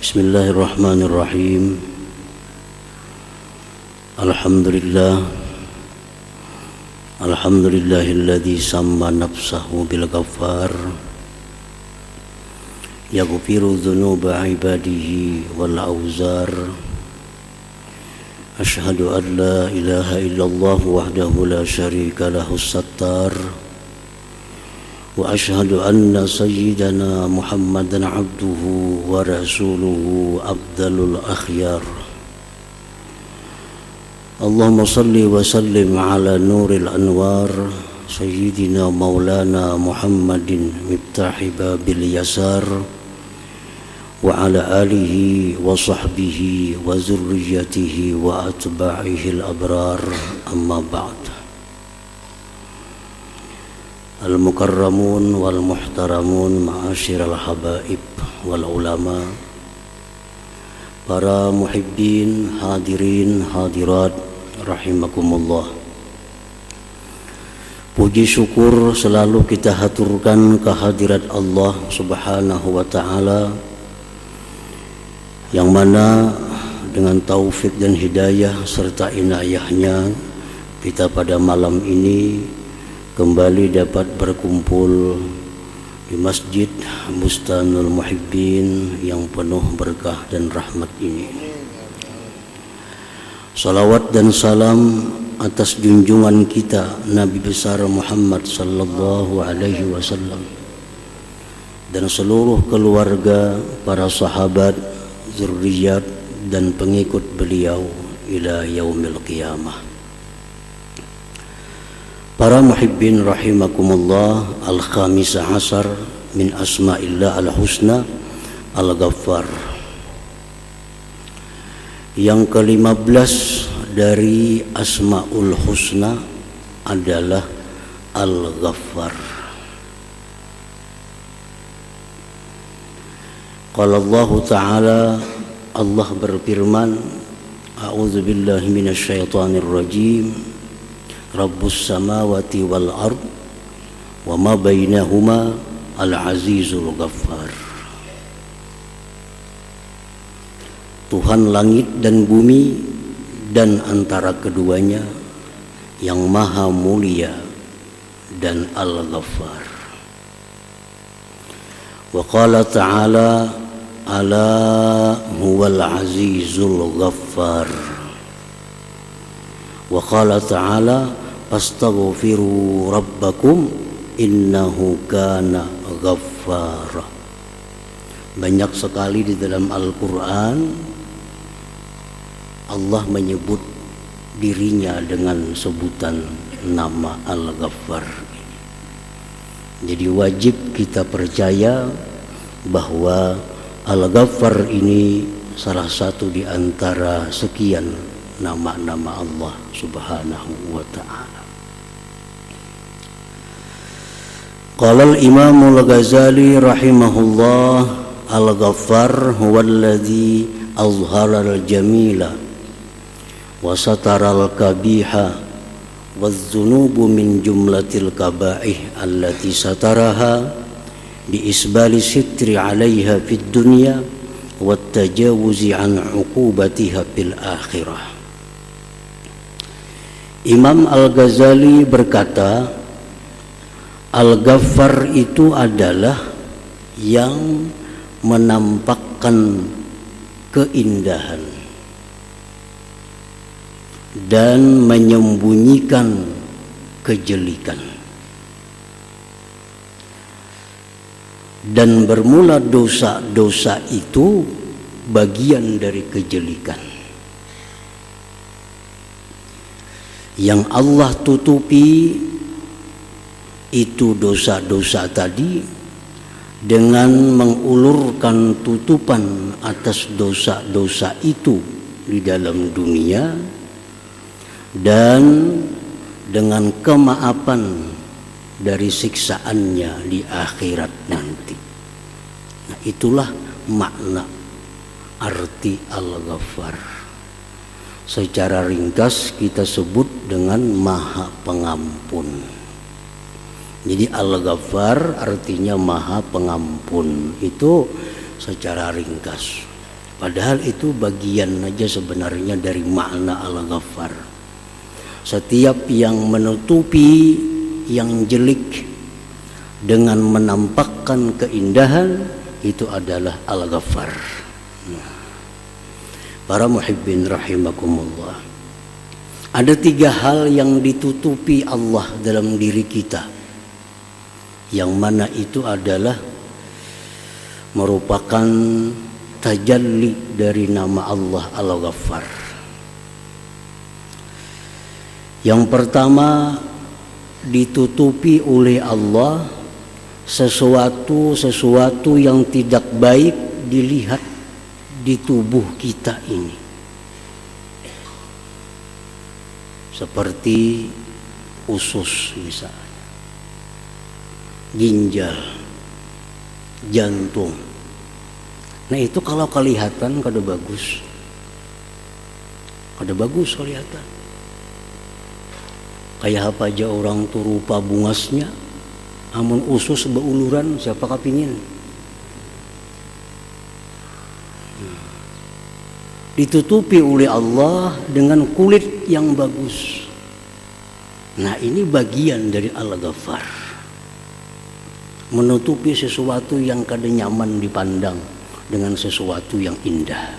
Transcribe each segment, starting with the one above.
Bismillahirrahmanirrahim. Alhamdulillahilladzi samma nafsahu bil ghaffar yaghfiru dzunuba ibadihi wal auzar. Asyhadu an la ilaha illallah wahdahu la syarika lahu sattar. Wa asyhadu anna sayyidana Muhammadan abduhu wa rasuluhu afdalul akhyar. Allahumma salli wa sallim ala nuril anwar sayyidina maulana Muhammadin miftahi babil yasar wa ala alihi wa sahbihi wa zurriyatihi wa atba'ihi al-abrar, amma ba'd. Al-mukarramun wal muhtaramun ma'asyiral habaib wal ulama, para muhibbin, hadirin, hadirat rahimakumullah. Puji syukur selalu kita haturkan kehadirat Allah Subhanahu wa ta'ala, yang mana dengan taufik dan hidayah serta inayahnya kita pada malam ini kembali dapat berkumpul di Masjid Bustanul Muhibbin yang penuh berkah dan rahmat ini. Salawat dan salam atas junjungan kita Nabi besar Muhammad sallallahu alaihi wasallam dan seluruh keluarga, para sahabat, zurriyat dan pengikut beliau ila yaumil qiyamah. Para muhibbin rahimakumullah, al-khamisah asar min asma'illah al-husna al-ghaffar. Yang ke-15 dari asma'ul husna adalah al-ghaffar. Qala Allah Ta'ala, Allah berfirman, a'udzu billahi minasyaitonir rajim. Rabbus samawati wal ard wa ma bainahuma al-azizul ghaffar. Tuhan langit dan bumi dan antara keduanya yang maha mulia dan al-ghaffar. Wa qala ta'ala ala huwal azizul ghaffar. Wa qala ta'ala astaghfiru rabbakum innahu kana ghaffara. Banyak sekali di dalam Al-Quran Allah menyebut dirinya dengan sebutan nama Al-Ghaffar. Jadi wajib kita percaya bahwa Al-Ghaffar ini salah satu di antara sekian nama-nama Allah Subhanahu wa ta'ala. Qala al-Imam al-Ghazali rahimahullah, al-Ghaffar huwa alladhi azhara al-jamila wa satara al-kabiha wadh-dhunubu min jumlatil kaba'ih allati sataraha bi isbali sitri 'alaiha fid dunya wa tajawuzi an 'uqubatiha fil akhirah. Imam Al-Ghazali berkata, Al-Ghaffar itu adalah yang menampakkan keindahan dan menyembunyikan kejelikan. Dan bermula dosa-dosa itu bagian dari kejelikan. Yang Allah tutupi itu dosa-dosa tadi dengan mengulurkan tutupan atas dosa-dosa itu di dalam dunia dan dengan kemaafan dari siksaannya di akhirat nanti. Nah, itulah makna arti Al-Ghaffar. Secara ringkas kita sebut dengan Maha Pengampun. Jadi Al-Ghaffar artinya Maha Pengampun, itu secara ringkas. Padahal itu bagian aja sebenarnya dari makna Al-Ghaffar. Setiap yang menutupi yang jelek dengan menampakkan keindahan, itu adalah Al-Ghaffar. Para muhibbin rahimakumullah, ada 3 hal yang ditutupi Allah dalam diri kita, yang mana itu adalah merupakan tajalli dari nama Allah Al-Ghaffar. Yang pertama, ditutupi oleh Allah sesuatu yang tidak baik dilihat di tubuh kita ini, seperti usus misalnya, ginjal, jantung. Nah itu kalau kelihatan kada bagus kelihatan. Kayak apa aja orang tuh rupa bungasnya, amun usus beuluran, siapa kepingin? Ditutupi oleh Allah dengan kulit yang bagus. Nah ini bagian dari Al-Ghaffar, menutupi sesuatu yang kada nyaman dipandang dengan sesuatu yang indah.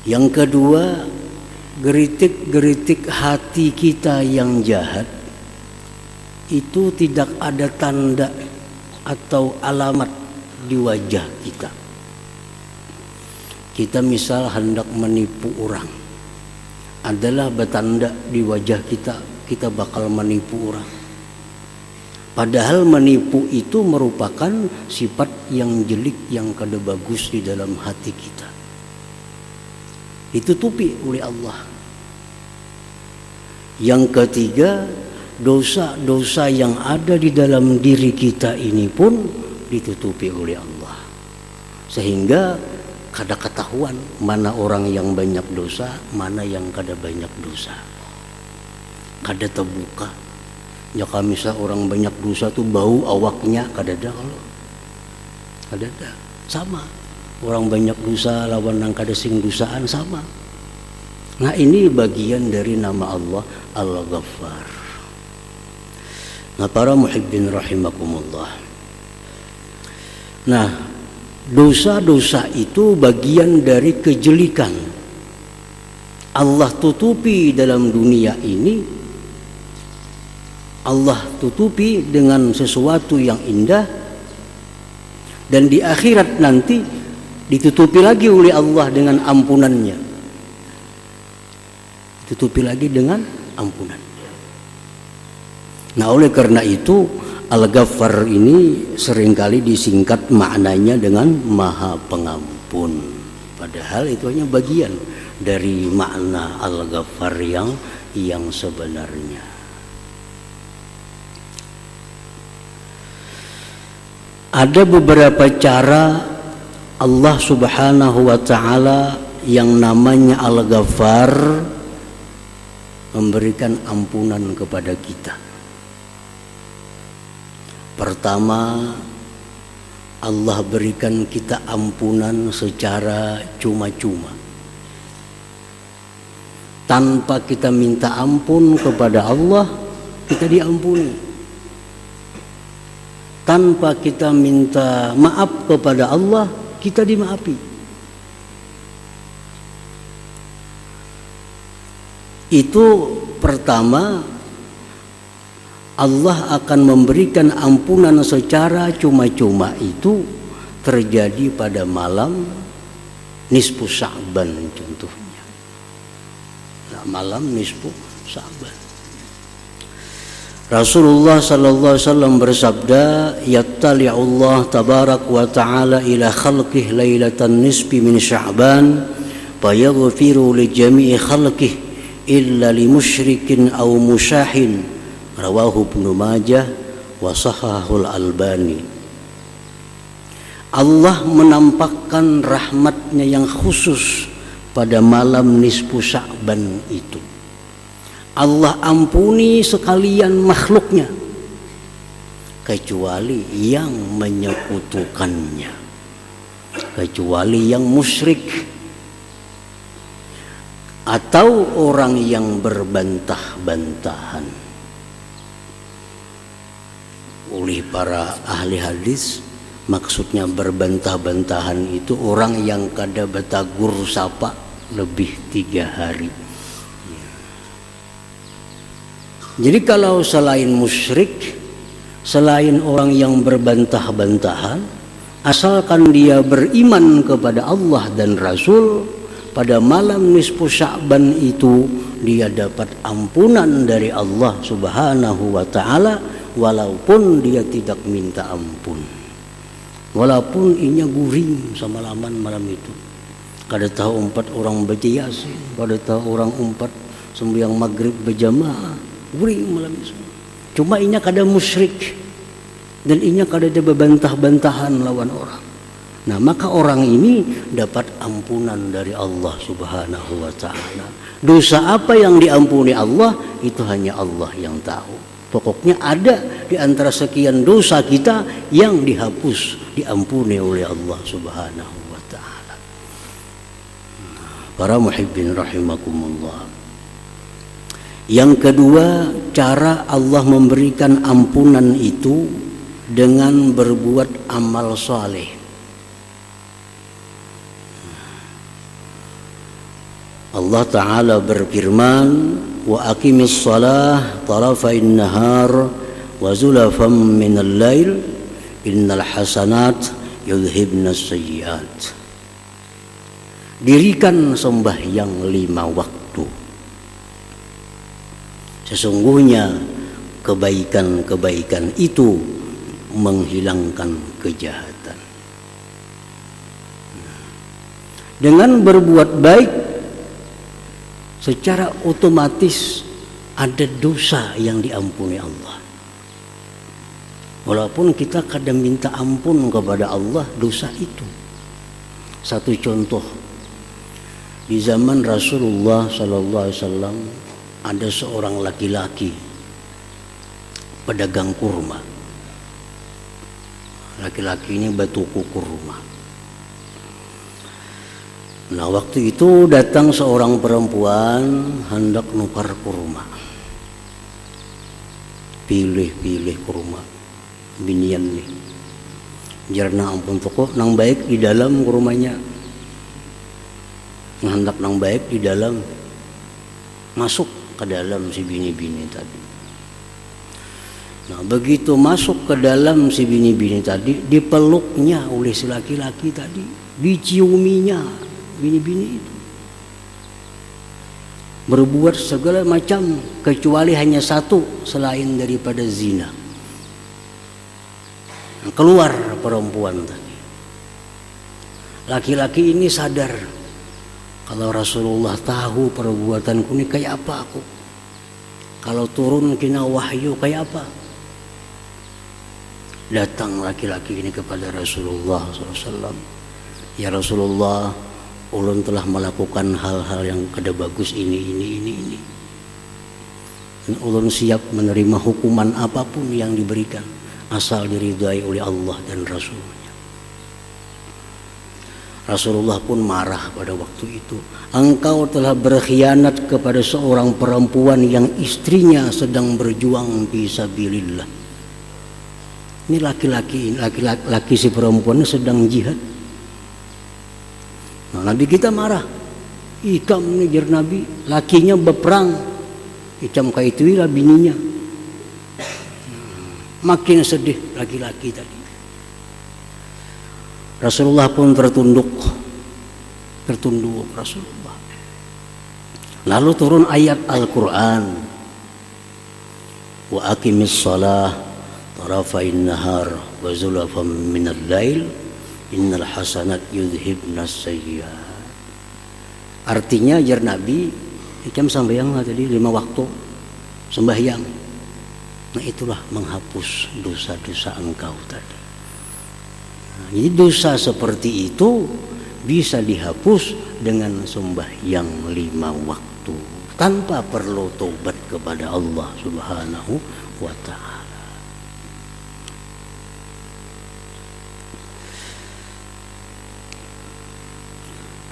Yang kedua, geritik-geritik hati kita yang jahat itu tidak ada tanda atau alamat di wajah kita. Kita misal hendak menipu orang, adalah bertanda di wajah kita, kita bakal menipu orang. Padahal menipu itu merupakan sifat yang jelek, yang kada bagus di dalam hati kita. Ditutupi oleh Allah. Yang ketiga, dosa-dosa yang ada di dalam diri kita ini pun ditutupi oleh Allah, sehingga kada ketahuan mana orang yang banyak dosa, mana yang kada banyak dosa. Kada terbuka. Ya kalau misal orang banyak dosa tuh bau awaknya kada ada, kalau kada ada. Sama. Orang banyak dosa lawan nang kada sing dosaan sama. Nah ini bagian dari nama Allah Al-Ghaffar. Nah para muhibbin rahimakumullah. Nah dosa-dosa itu bagian dari kejelikan. Allah tutupi dalam dunia ini, Allah tutupi dengan sesuatu yang indah, dan di akhirat nanti ditutupi lagi oleh Allah dengan ampunannya. Ditutupi lagi dengan ampunan. Nah oleh karena itu Al-Ghaffar ini seringkali disingkat maknanya dengan Maha Pengampun. Padahal itu hanya bagian dari makna Al-Ghaffar yang sebenarnya. Ada beberapa cara Allah Subhanahu wa ta'ala yang namanya Al-Ghaffar memberikan ampunan kepada kita. Pertama, Allah berikan kita ampunan secara cuma-cuma, tanpa kita minta ampun kepada Allah, kita diampuni. Tanpa kita minta maaf kepada Allah, kita dimaafi. Itu pertama, Allah akan memberikan ampunan secara cuma-cuma itu terjadi pada malam nisfu Sya'ban contohnya. Nah, malam nisfu Sya'ban. Rasulullah sallallahu alaihi wasallam bersabda, "Yattali'ullah tabarak wa ta'ala ila khalqihi lailatan nisfi min Sya'ban, fayaghfiru li jami'i khalqihi illa li musyrikin aw musyahin." Rawahu Ibnu Majah wa Shahahul Albani. Allah menampakkan rahmatnya yang khusus pada malam nisfu Sya'ban itu. Allah ampuni sekalian makhluknya kecuali yang menyekutukannya. kecuali yang musyrik atau orang yang berbantah-bantahan. Oleh para ahli hadis, maksudnya berbantah-bantahan itu orang yang kada batagur sapa lebih 3 hari. Jadi kalau selain musyrik, selain orang yang berbantah-bantahan, asalkan dia beriman kepada Allah dan Rasul, pada malam nisfu Sya'ban itu dia dapat ampunan dari Allah Subhanahu wa ta'ala, walaupun dia tidak minta ampun, walaupun inya guring semalaman malam itu. Kada tahu 4 orang baca Yasin, kada tahu orang 4 sembahyang maghrib berjamaah, guring malam itu. Cuma inya kada musyrik dan inya kada ada bebantah-bantahan lawan orang. Nah, maka orang ini dapat ampunan dari Allah Subhanahu wa ta'ala. Dosa apa yang diampuni Allah itu hanya Allah yang tahu. Pokoknya ada di antara sekian dosa kita yang dihapus, diampuni oleh Allah Subhanahu wa ta'ala. Para muhibbin rahimakumullah. Yang kedua, cara Allah memberikan ampunan itu dengan berbuat amal saleh. Allah Ta'ala berfirman, wa aqimis salah tarafain nahar wa zulafam minal lail innal hasanat yudhibnas sayyiat. Dirikan sembahyang 5 waktu. Sesungguhnya kebaikan-kebaikan itu menghilangkan kejahatan. Dengan berbuat baik, secara otomatis ada dosa yang diampuni Allah. Walaupun kita kadang minta ampun kepada Allah dosa itu. Satu contoh, di zaman Rasulullah sallallahu alaihi wasallam ada seorang laki-laki pedagang kurma. Laki-laki ini batuku kurma. Nah, waktu itu datang seorang perempuan hendak nukar kurma. Pilih kurma binian nih. Jarna ampun toko nang baik di dalam kurmanya. Hendak nang baik di dalam, masuk ke dalam si bini-bini tadi. Nah, begitu masuk ke dalam si bini-bini tadi, dipeluknya oleh si laki-laki tadi, diciuminya bini-bini itu, berbuat segala macam kecuali hanya satu selain daripada zina. Keluar perempuan tadi. Laki-laki ini sadar, kalau Rasulullah tahu perbuatanku ini kayak apa aku, kalau turun kena wahyu kayak apa. Datang laki-laki ini kepada Rasulullah SAW. Ya Rasulullah, ulun telah melakukan hal-hal yang kada bagus ini. Dan ulun siap menerima hukuman apapun yang diberikan, asal diridhai oleh Allah dan Rasulnya. Rasulullah pun marah pada waktu itu. Engkau telah berkhianat kepada seorang perempuan yang istrinya sedang berjuang fisabilillah. Ini laki-laki si perempuan sedang jihad. Nah, Nabi kita marah. Ikam nih jar Nabi, lakinya berperang. Ikam kaituilah bininya. Makin sedih laki-laki tadi. Rasulullah pun tertunduk Rasulullah. Lalu turun ayat Al-Quran, wa aqimis salah tarafain nahar wa zulafam minal lail innal hasanat yudhibnas sayyiat. Artinya jar Nabi, ikam sembahyang tadi 5 waktu sembahyang. Nah, itulah menghapus dosa-dosa engkau tadi. Nah, jadi dosa seperti itu bisa dihapus dengan sembahyang 5 waktu tanpa perlu taubat kepada Allah Subhanahu wa ta'ala.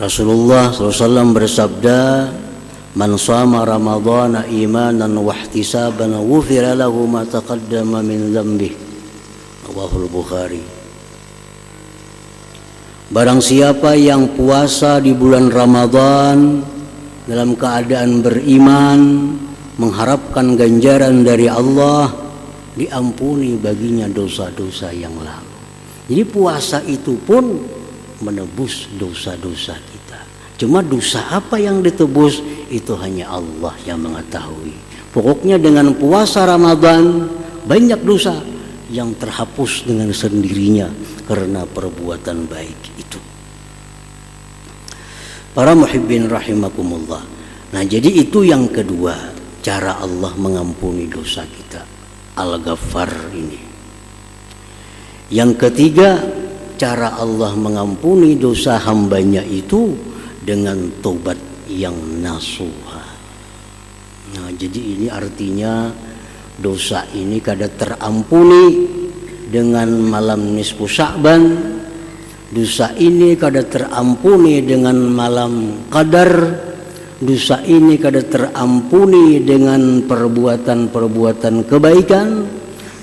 Rasulullah SAW bersabda, "Man shama Ramadhana imanan wa ihtisaban ghufira lahu ma taqaddama min dzambihi." Rawahul Bukhari. Barang siapa yang puasa di bulan Ramadan dalam keadaan beriman, mengharapkan ganjaran dari Allah, diampuni baginya dosa-dosa yang lalu. Jadi puasa itu pun menebus dosa-dosa kita. Cuma dosa apa yang ditebus itu hanya Allah yang mengetahui. Pokoknya dengan puasa Ramadan banyak dosa yang terhapus dengan sendirinya karena perbuatan baik itu. Para muhibbin rahimakumullah. Nah, jadi itu yang kedua, cara Allah mengampuni dosa kita, Al-Ghaffar ini. Yang ketiga, cara Allah mengampuni dosa hambanya itu dengan tobat yang nasuha. Nah, jadi ini artinya dosa ini kada terampuni dengan malam nisfu Sya'ban. Dosa ini kada terampuni dengan malam Qadar. Dosa ini kada terampuni dengan perbuatan-perbuatan kebaikan.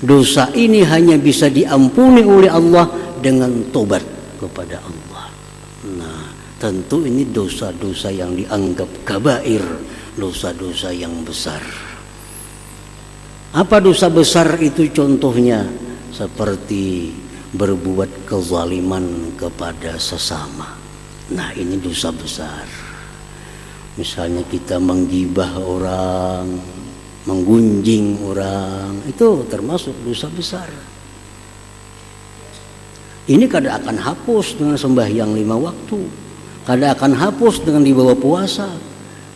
Dosa ini hanya bisa diampuni oleh Allah dengan tobat kepada Allah. Nah, tentu ini dosa-dosa yang dianggap kabair, dosa-dosa yang besar. Apa dosa besar itu contohnya? Seperti berbuat kezaliman kepada sesama. Nah, ini dosa besar. Misalnya kita menggibah orang, menggunjing orang, itu termasuk dosa besar. Ini kada akan hapus dengan sembahyang 5 waktu, kada akan hapus dengan dibawa puasa,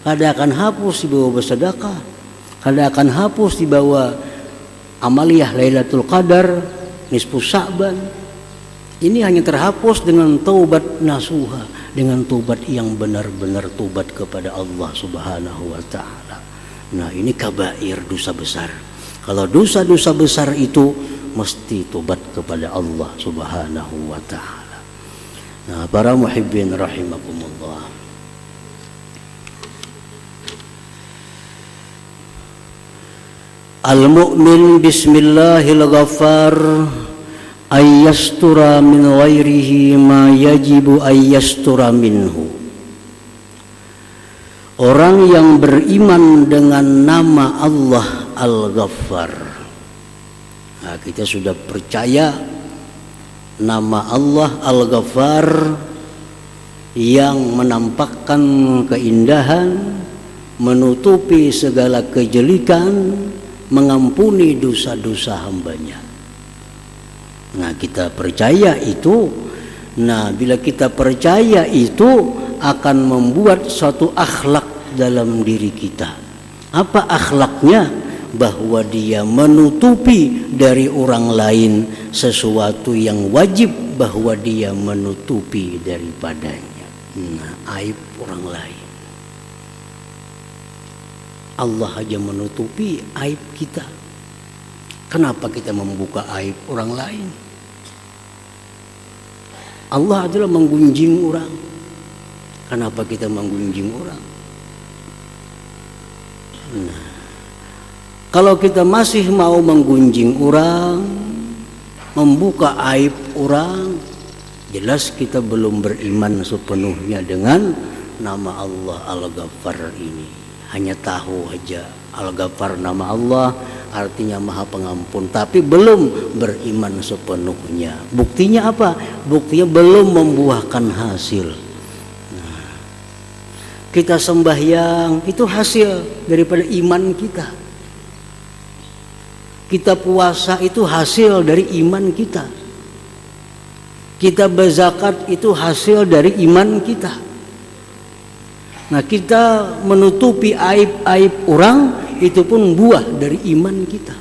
kada akan hapus dibawa bersedekah, kada akan hapus dibawa amaliyah Lailatul Qadar, nisfu Sya'ban. Ini hanya terhapus dengan taubat nasuha, dengan taubat yang benar-benar taubat kepada Allah Subhanahu wa taala. Nah, ini kabair, dosa besar. Kalau dosa-dosa besar itu mesti tobat kepada Allah Subhanahu wa taala. Nah, para muhibbin rahimakumullah. Al-mu'min bismillahil ghaffar ayyastura min ghairihi ma yajibu ayyastura minhu. Orang yang beriman dengan nama Allah Al-Ghaffar. Nah, kita sudah percaya nama Allah Al-Ghaffar yang menampakkan keindahan, menutupi segala kejelekan, mengampuni dosa-dosa hambanya. Nah, kita percaya itu. Nah, bila kita percaya itu akan membuat suatu akhlak dalam diri kita. Apa akhlaknya? Bahwa dia menutupi dari orang lain sesuatu yang wajib bahwa dia menutupi daripadanya. Nah, aib orang lain. Allah aja menutupi aib kita. Kenapa kita membuka aib orang lain? Allah adalah menggunjing orang. Kenapa kita menggunjing orang? Nah, kalau kita masih mau menggunjing orang, membuka aib orang, jelas kita belum beriman sepenuhnya dengan nama Allah Al-Ghaffar ini. Hanya tahu aja Al-Ghaffar nama Allah artinya Maha Pengampun, tapi belum beriman sepenuhnya. Buktinya apa? Buktinya belum membuahkan hasil. Nah, kita sembahyang itu hasil daripada iman kita. Kita puasa itu hasil dari iman kita. Kita berzakat itu hasil dari iman kita. Nah, kita menutupi aib-aib orang itu pun buah dari iman kita.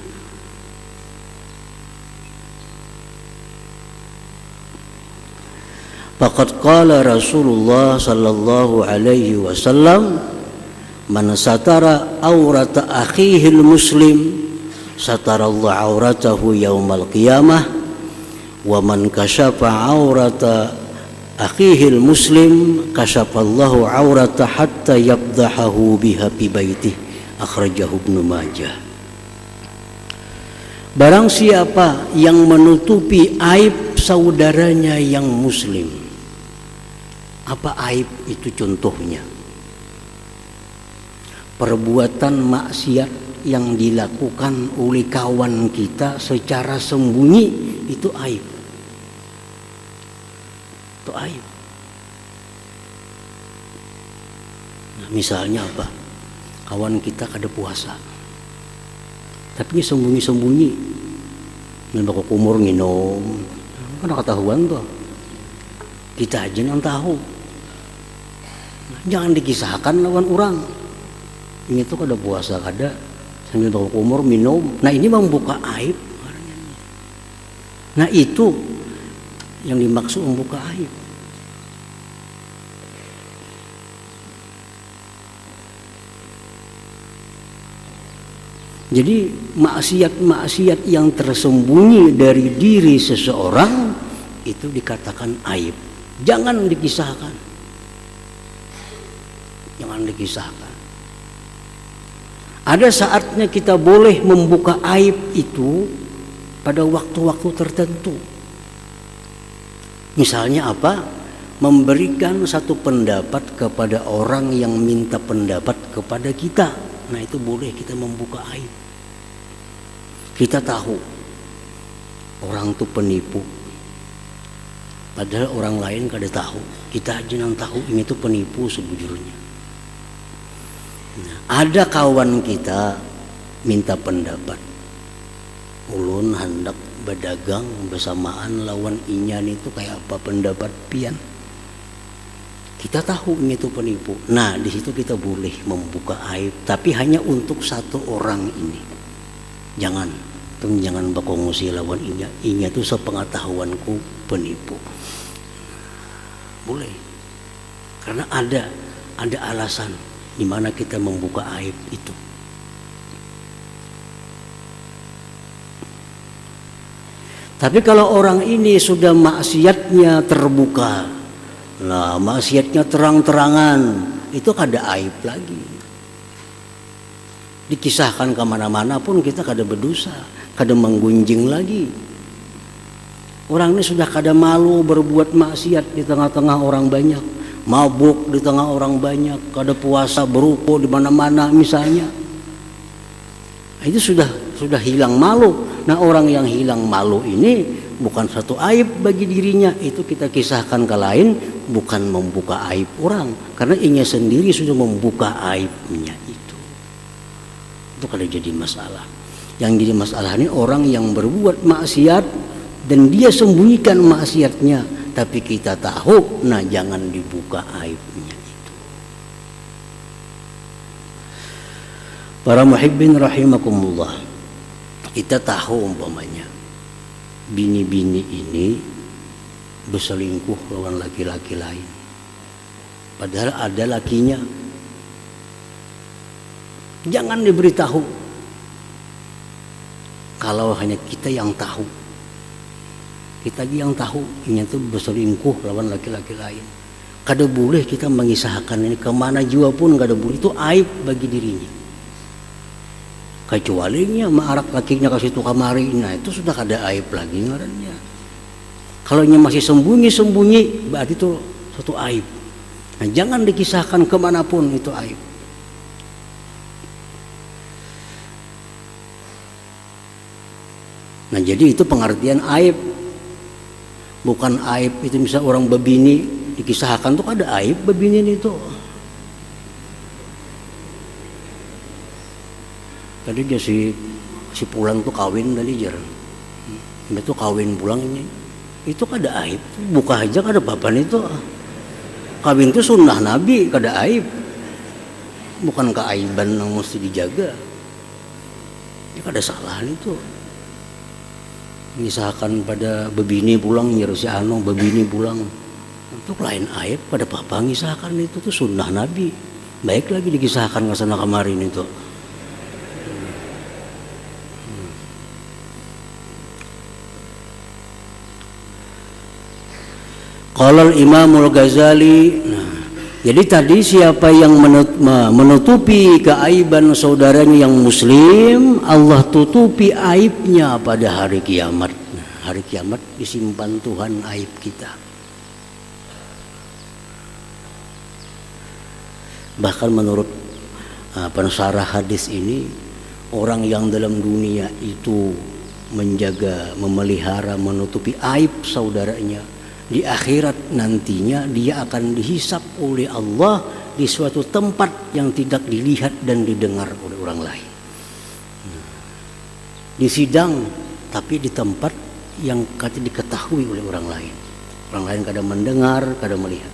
Faqad qala Rasulullah sallallahu alaihi wasallam, man satara aurata akhihil muslim satarallahu auratahu yaumal qiyamah wa man kashafa aurata akhihil muslim kasyafallahu aurata hatta yabdahahu biha fi baitih, akhrajahu Ibnu Majah. Barang siapa yang menutupi aib saudaranya yang muslim. Apa aib itu contohnya? Perbuatan maksiat yang dilakukan oleh kawan kita secara sembunyi, itu aib. Itu aib. Nah, misalnya apa? Kawan kita kada puasa, tapi ini sembunyi-sembunyi, nembak kumur nginum, kan ketahuan tuh. Kita aja yang tahu. Nah, jangan dikisahkan lawan orang. Ini tuh kada puasa, kada sambil bawa kumur minum. Nah, ini membuka aib. Nah, itu yang dimaksud membuka aib. Jadi maksiat-maksiat yang tersembunyi dari diri seseorang itu dikatakan aib. Jangan dikisahkan. Jangan dikisahkan. Ada saatnya kita boleh membuka aib itu pada waktu-waktu tertentu. Misalnya apa? Memberikan satu pendapat kepada orang yang minta pendapat kepada kita. Nah, itu boleh kita membuka aib. Kita tahu orang itu penipu, padahal orang lain kada tahu. Kita aja yang tahu ini itu penipu sebujurnya. Nah, ada kawan kita minta pendapat, ulun hendak berdagang bersamaan lawan inyan itu kayak apa pendapat pian. Kita tahu ini itu penipu. Nah, di situ kita boleh membuka aib, tapi hanya untuk satu orang ini. Jangan berkongsi lawan inya. Inya itu sepengetahuanku penipu. Boleh. Karena ada alasan di mana kita membuka aib itu. Tapi kalau orang ini sudah maksiatnya terbuka, nah maksiatnya terang-terangan, itu kada aib lagi. Dikisahkan kemana-mana pun kita kada berdosa, kada menggunjing lagi. Orang ini sudah kada malu berbuat maksiat di tengah-tengah orang banyak, mabuk di tengah orang banyak, kada puasa berukuk di mana-mana misalnya. Itu sudah hilang malu. Nah, orang yang hilang malu ini bukan satu aib bagi dirinya, itu kita kisahkan ke lain, bukan membuka aib orang, karena inya sendiri sudah membuka aibnya itu kada jadi masalah. Yang jadi masalah ini orang yang berbuat maksiat dan dia sembunyikan maksiatnya, tapi kita tahu, nah jangan dibuka aibnya itu. Para muhibbin rahimakumullah, kita tahu umpamanya bini-bini ini berselingkuh lawan laki-laki lain, padahal ada lakinya. Jangan diberitahu. Kalau hanya kita yang tahu, kita yang tahu ini tuh berselingkuh lawan laki-laki lain, kada boleh kita mengisahkan ini kemana jua pun, kada boleh. Itu aib bagi dirinya. Kecuali maarak lakinya kasih tu kamari, nah itu sudah kada aib lagi ngarannya. Kalau nya masih sembunyi-sembunyi, berarti itu suatu aib. Nah, jangan dikisahkan kemanapun, itu aib. Nah, jadi itu pengertian aib. Bukan aib itu misal orang bebini dikisahkan tuh ada aib bebini itu. Tadi dia si pulang tuh kawin tadi jar. Itu kawin pulang ini. Itu kada aib. Buka aja kada papan itu. Kawin itu sunnah Nabi, kada aib. Bukan keaiban yang mesti dijaga. Ya kada salah itu. Misalkan pada bebini pulang nyer si anu bebini pulang untuk lain aib, pada papa ngisahkan itu tuh sunnah Nabi. Baik lagi dikisahkan ke sana kemarin itu. Qala al-Imamul Ghazali. Jadi tadi siapa yang menutupi keaiban saudaranya yang muslim, Allah tutupi aibnya pada hari kiamat. Hari kiamat disimpan Tuhan aib kita. Bahkan menurut pensarah hadis ini, orang yang dalam dunia itu menjaga, memelihara, menutupi aib saudaranya, di akhirat nantinya dia akan dihisap oleh Allah di suatu tempat yang tidak dilihat dan didengar oleh orang lain. Di sidang, tapi di tempat yang kada diketahui oleh orang lain. Orang lain kada mendengar, kada melihat.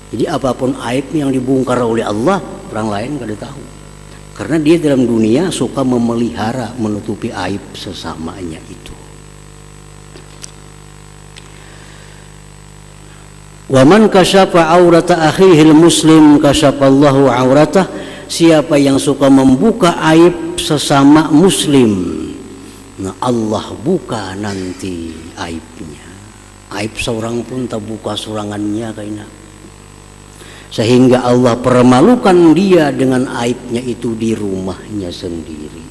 Jadi apapun aib yang dibongkar oleh Allah, orang lain kada tahu. Karena dia dalam dunia suka memelihara, menutupi aib sesamanya itu. Wa man kasyafa aurata akhihil muslim kasyafallahu auratah. Siapa yang suka membuka aib sesama muslim, nah Allah buka nanti aibnya. Aib seorang pun tak buka surangannya kayaknya. Sehingga Allah permalukan dia dengan aibnya itu di rumahnya sendiri.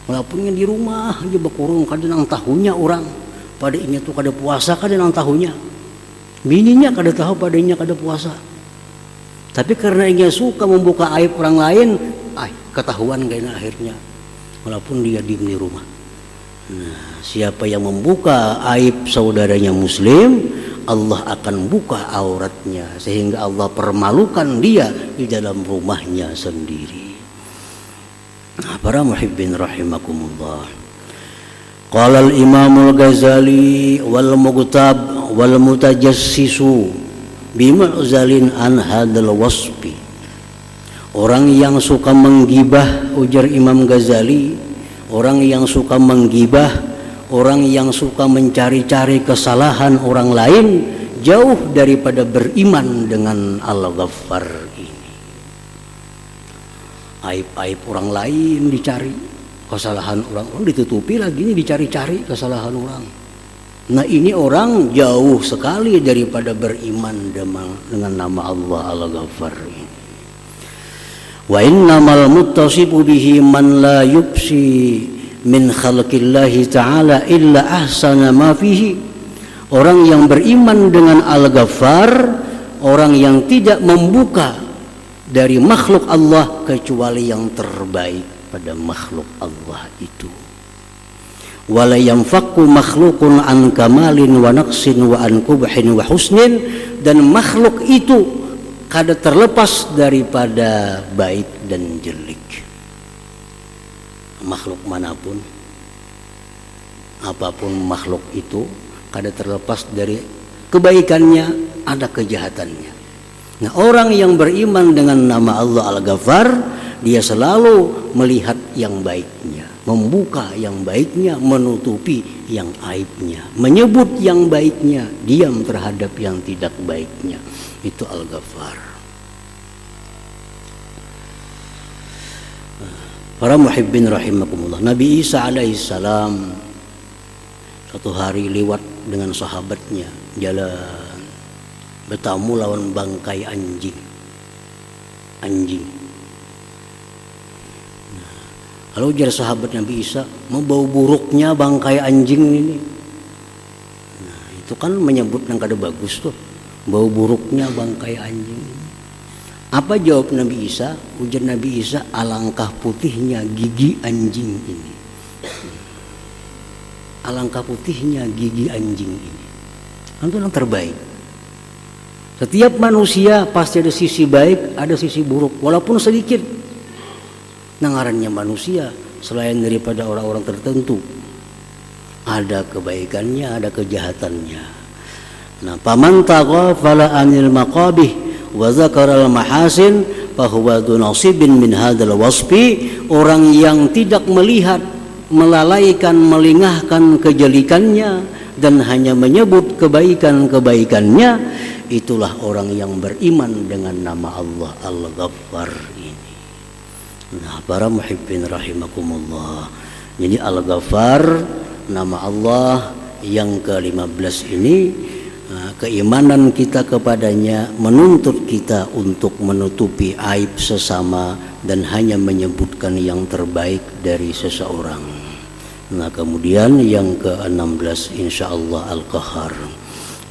Walaupun di rumah dia berkurung kadang tahunya orang. Pada ini tuh kada puasa kadang tahunya. Bininya kada tahu padanya kada puasa. Tapi karena ia suka membuka aib orang lain, ketahuan kayaknya akhirnya. Walaupun dia diam di rumah. Nah, siapa yang membuka aib saudaranya muslim, Allah akan buka auratnya sehingga Allah permalukan dia di dalam rumahnya sendiri. Nah, para muhibbin rahimakumullah. Qala al-Imamul Ghazali wal mughtab wal mutajassisu bimu'zalin an hadal waspi. Orang yang suka menggibah, ujar Imam Ghazali, orang yang suka menggibah, orang yang suka mencari-cari kesalahan orang lain, jauh daripada beriman dengan Al-Ghaffar ini. Aib-aib orang lain dicari, kesalahan orang ditutupi lagi, ini dicari-cari kesalahan orang. Nah ini orang jauh sekali daripada beriman dengan nama Allah Al-Ghaffar ini. Wa innamal muttasifu bihi man la yubsi min khalqillahi ta'ala illa ahsana ma fihi. Orang yang beriman dengan Al-Ghaffar, orang yang tidak membuka dari makhluk Allah kecuali yang terbaik pada makhluk Allah itu. Wala yanfaqu makhluqun an kamalin wa naqsin wa an qubhin wa husnin. Dan makhluk itu kada terlepas daripada baik dan jelek. Makhluk manapun, apapun makhluk itu, kada terlepas dari kebaikannya, ada kejahatannya. Nah, orang yang beriman dengan nama Allah Al-Ghaffar, dia selalu melihat yang baiknya, membuka yang baiknya, menutupi yang aibnya, menyebut yang baiknya, diam terhadap yang tidak baiknya. Itu Al-Ghaffar. Para muhibbin rahimakumullah, Nabi Isa alaihissalam suatu hari lewat dengan sahabatnya jalan, bertamu lawan bangkai anjing. Kalau ujar sahabat Nabi Isa, mau bau buruknya bangkai anjing ini. Nah, itu kan menyebut yang kada bagus tuh, bau buruknya bangkai anjing. Apa jawab Nabi Isa? Ujar Nabi Isa, alangkah putihnya gigi anjing ini. Alangkah putihnya gigi anjing ini. Itu yang terbaik. Setiap manusia pasti ada sisi baik, ada sisi buruk, walaupun sedikit. Ngarannya manusia selain daripada orang-orang tertentu, ada kebaikannya, ada kejahatannya. Nah, paman taghafala anil maqabih wa dzakara al mahasin fa huwa dunasibin min hadzal wasfi. Orang yang tidak melihat, melalaikan, melingahkan kejelikannya dan hanya menyebut kebaikan-kebaikannya, itulah orang yang beriman dengan nama Allah Al-Ghaffar ini. Nah, para muhibbin rahimakumullah, jadi Al-Ghaffar, nama Allah yang ke-15 ini keimanan kita kepadanya menuntut kita untuk menutupi aib sesama dan hanya menyebutkan yang terbaik dari seseorang. Nah, kemudian yang ke-16 insyaallah Al-Qahar.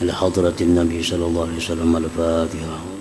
Ila hadratin Nabi sallallahu alaihi wasallam. Al-Fatihah.